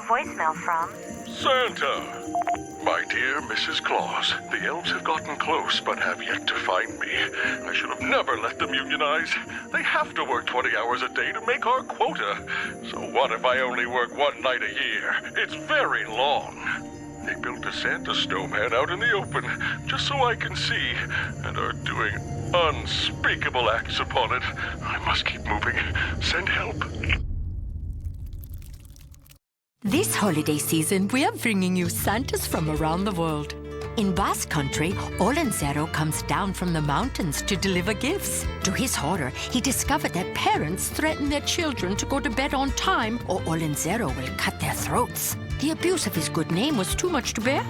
voicemail from Santa. My dear Mrs. Claus, the elves have gotten close but have yet to find me. I should have never let them unionize. They have to work 20 hours a day to make our quota. So what if I only work one night a year? It's very long. They built a Santa snowman out in the open, just so I can see, and are doing unspeakable acts upon it. I must keep moving. Send help. This holiday season, we are bringing you Santas from around the world. In Basque Country, Olentzero comes down from the mountains to deliver gifts. To his horror, he discovered that parents threaten their children to go to bed on time or Olentzero will cut their throats. The abuse of his good name was too much to bear.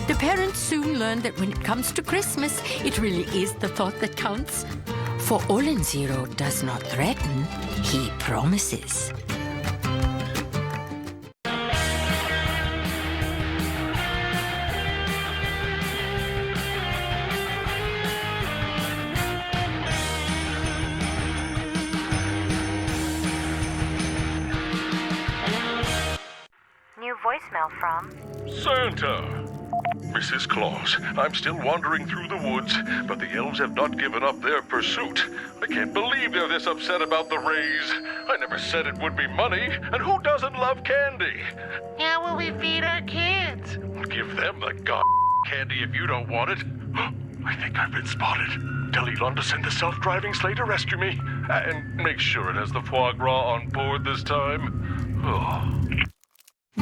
The parents soon learned that when it comes to Christmas, it really is the thought that counts. For Olentzero does not threaten, he promises. new voicemail from Santa. Mrs. Claus, I'm still wandering through the woods, but the elves have not given up their pursuit. I can't believe they're this upset about the raise. I never said it would be money, and who doesn't love candy? How will we feed our kids? Give them the candy if you don't want it. I think I've been spotted. Tell Elon to send the self-driving sleigh to rescue me. And make sure it has the foie gras on board this time. Oh.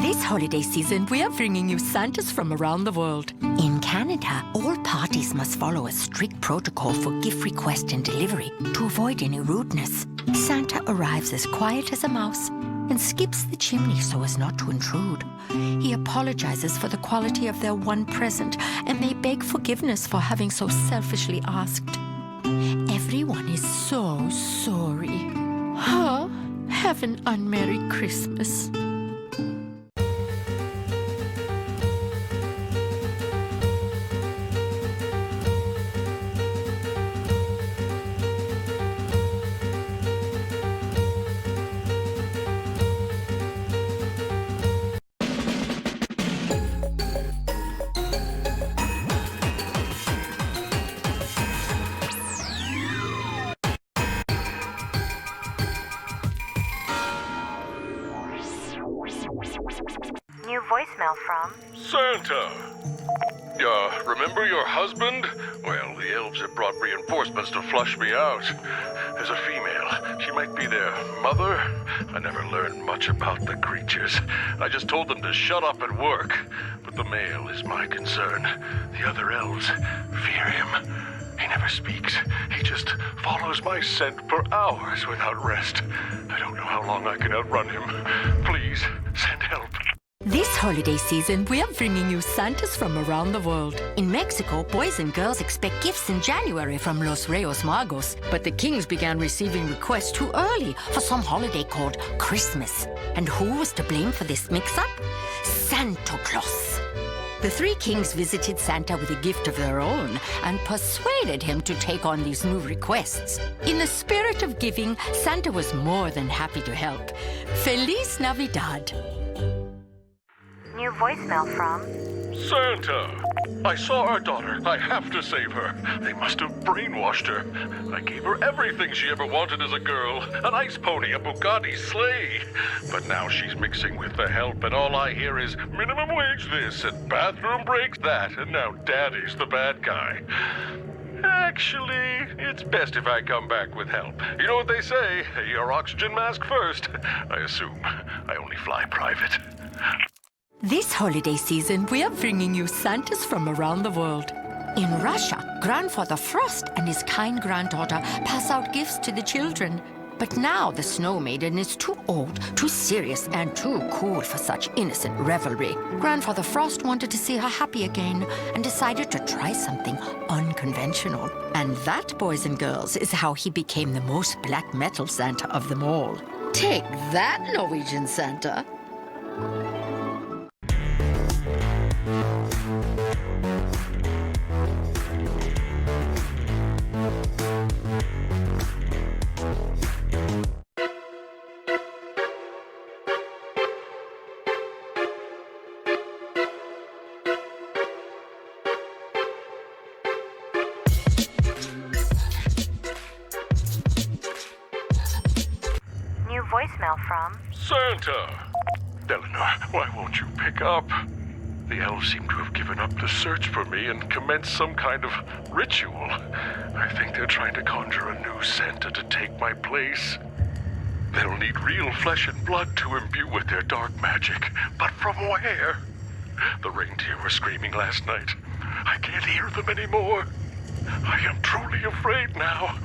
This holiday season, we are bringing you Santas from around the world. In Canada, all parties must follow a strict protocol for gift request and delivery to avoid any rudeness. Santa arrives as quiet as a mouse and skips the chimney so as not to intrude. He apologizes for the quality of their one present, and they beg forgiveness for having so selfishly asked. Everyone is so sorry. Huh? Have an unmerry Christmas. new voicemail from Santa. Remember your husband? Well, the elves have brought reinforcements to flush me out. There's a female. She might be their mother. I never learned much about the creatures. I just told them to shut up and work. But the male is my concern. The other elves fear him. He never speaks. He just follows my scent for hours without rest. I don't know how long I can outrun him. Please, send help. This holiday season, we are bringing you Santas from around the world. In Mexico, boys and girls expect gifts in January from Los Reyes Magos, but the kings began receiving requests too early for some holiday called Christmas. And who was to blame for this mix-up? Santa Claus. The three kings visited Santa with a gift of their own and persuaded him to take on these new requests. In the spirit of giving, Santa was more than happy to help. Feliz Navidad. new voicemail from Santa! I saw our daughter. I have to save her. They must have brainwashed her. I gave her everything she ever wanted as a girl. An ice pony, a Bugatti sleigh. But now she's mixing with the help, and all I hear is minimum wage this and bathroom breaks that, and now Daddy's the bad guy. Actually, it's best if I come back with help. You know what they say, your oxygen mask first. I assume I only fly private. This holiday season, we are bringing you Santas from around the world. In Russia, Grandfather Frost and his kind granddaughter pass out gifts to the children. But now the Snow Maiden is too old, too serious, and too cool for such innocent revelry. Grandfather Frost wanted to see her happy again and decided to try something unconventional. And that, boys and girls, is how he became the most black metal Santa of them all. Take that, Norwegian Santa! voicemail from... Santa! Eleanor, why won't you pick up? The elves seem to have given up the search for me and commenced some kind of ritual. I think they're trying to conjure a new Santa to take my place. They'll need real flesh and blood to imbue with their dark magic. But from where? The reindeer were screaming last night. I can't hear them anymore. I am truly afraid now.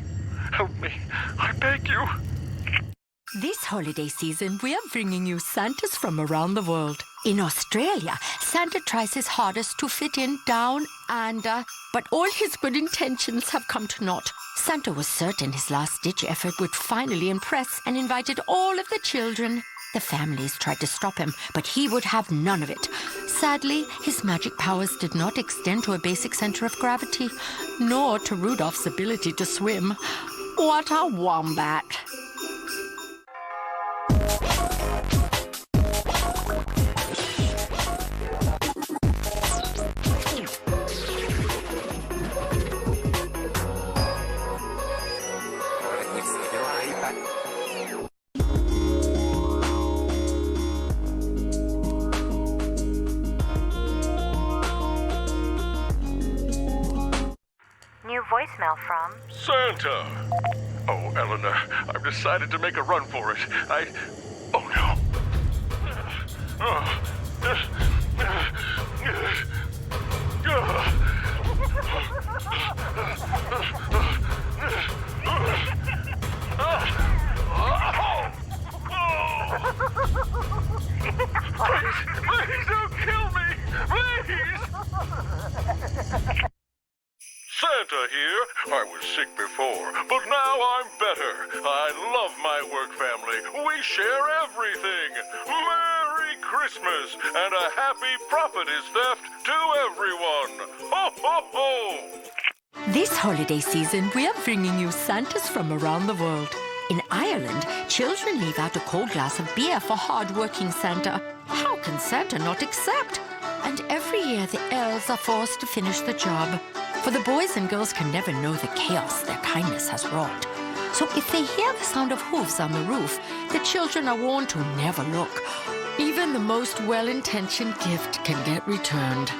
Help me, I beg you. This holiday season, we are bringing you Santas from around the world. In Australia, Santa tries his hardest to fit in down under, but all his good intentions have come to naught. Santa was certain his last-ditch effort would finally impress and invited all of the children. The families tried to stop him, but he would have none of it. Sadly, his magic powers did not extend to a basic center of gravity, nor to Rudolph's ability to swim. What a wombat! New voicemail from... Santa! Oh, Eleanor, I've decided to make a run for it. Oh no. Please don't kill me! Please! Santa here. I was sick before, but now I'm better. I love my work family. We share everything. Merry Christmas and a happy prophetess theft to everyone. Ho, ho, ho! This holiday season, we are bringing you Santas from around the world. In Ireland, children leave out a cold glass of beer for hard-working Santa. How can Santa not accept? And every year, the elves are forced to finish the job. For the boys and girls can never know the chaos their kindness has wrought. So if they hear the sound of hooves on the roof, the children are warned to never look. Even the most well-intentioned gift can get returned.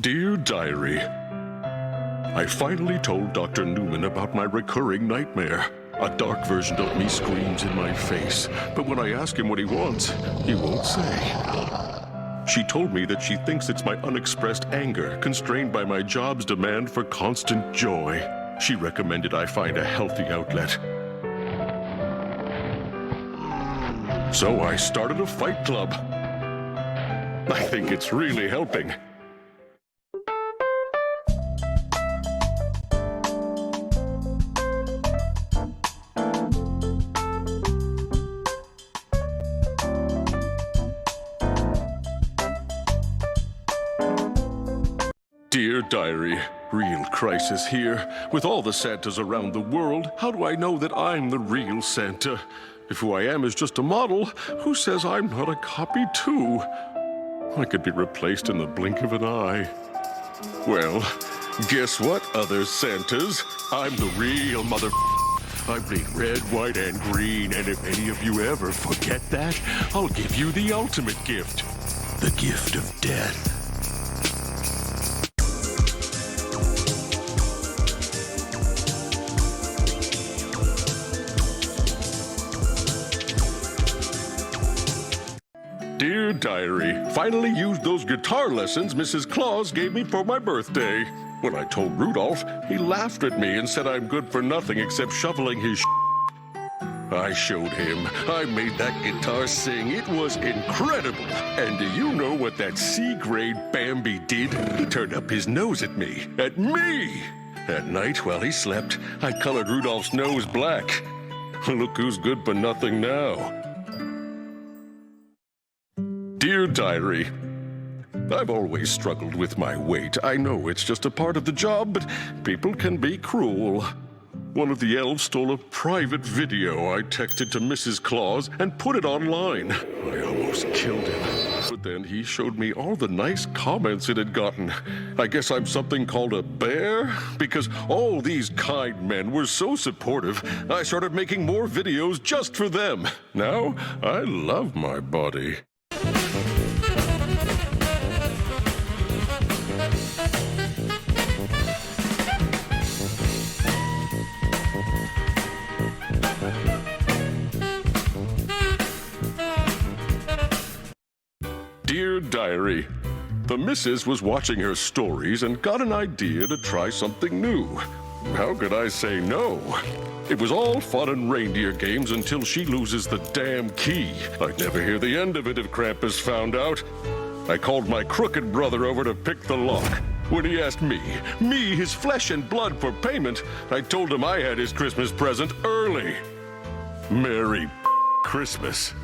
Dear Diary, I finally told Dr. Newman about my recurring nightmare. A dark version of me screams in my face, but when I ask him what he wants, he won't say. She told me that she thinks it's my unexpressed anger, constrained by my job's demand for constant joy. She recommended I find a healthy outlet. So I started a fight club. I think it's really helping. Dear Diary, real crisis here. With all the Santas around the world, how do I know that I'm the real Santa? If who I am is just a model, who says I'm not a copy too? I could be replaced in the blink of an eye. Well, guess what, other Santas? I'm the real mother... I bleed red, white, and green, and if any of you ever forget that, I'll give you the ultimate gift. The gift of death. Dear Diary, finally used those guitar lessons Mrs. Claus gave me for my birthday. When I told Rudolph, he laughed at me and said I'm good for nothing except shoveling his I showed him. I made that guitar sing. It was incredible. And do you know what that C-grade Bambi did? He turned up his nose at me. At me! At night, while he slept, I colored Rudolph's nose black. Look who's good for nothing now. Dear Diary, I've always struggled with my weight. I know it's just a part of the job, but people can be cruel. One of the elves stole a private video I texted to Mrs. Claus and put it online. I almost killed him. But then he showed me all the nice comments it had gotten. I guess I'm something called a bear? Because all these kind men were so supportive, I started making more videos just for them. Now, I love my body. Dear Diary, the missus was watching her stories and got an idea to try something new. How could I say no? It was all fun and reindeer games until she loses the damn key. I'd never hear the end of it if Krampus found out. I called my crooked brother over to pick the lock. When he asked me, his flesh and blood for payment, I told him I had his Christmas present early. Merry Christmas.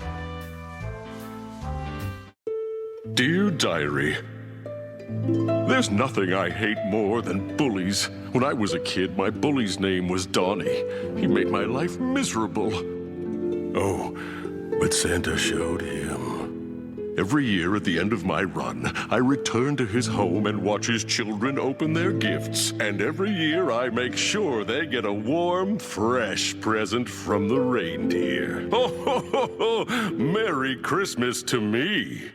Dear Diary, there's nothing I hate more than bullies. When I was a kid, my bully's name was Donnie. He made my life miserable. Oh, but Santa showed him. Every year at the end of my run, I return to his home and watch his children open their gifts. And every year I make sure they get a warm, fresh present from the reindeer. Oh, ho, ho, ho. Merry Christmas to me.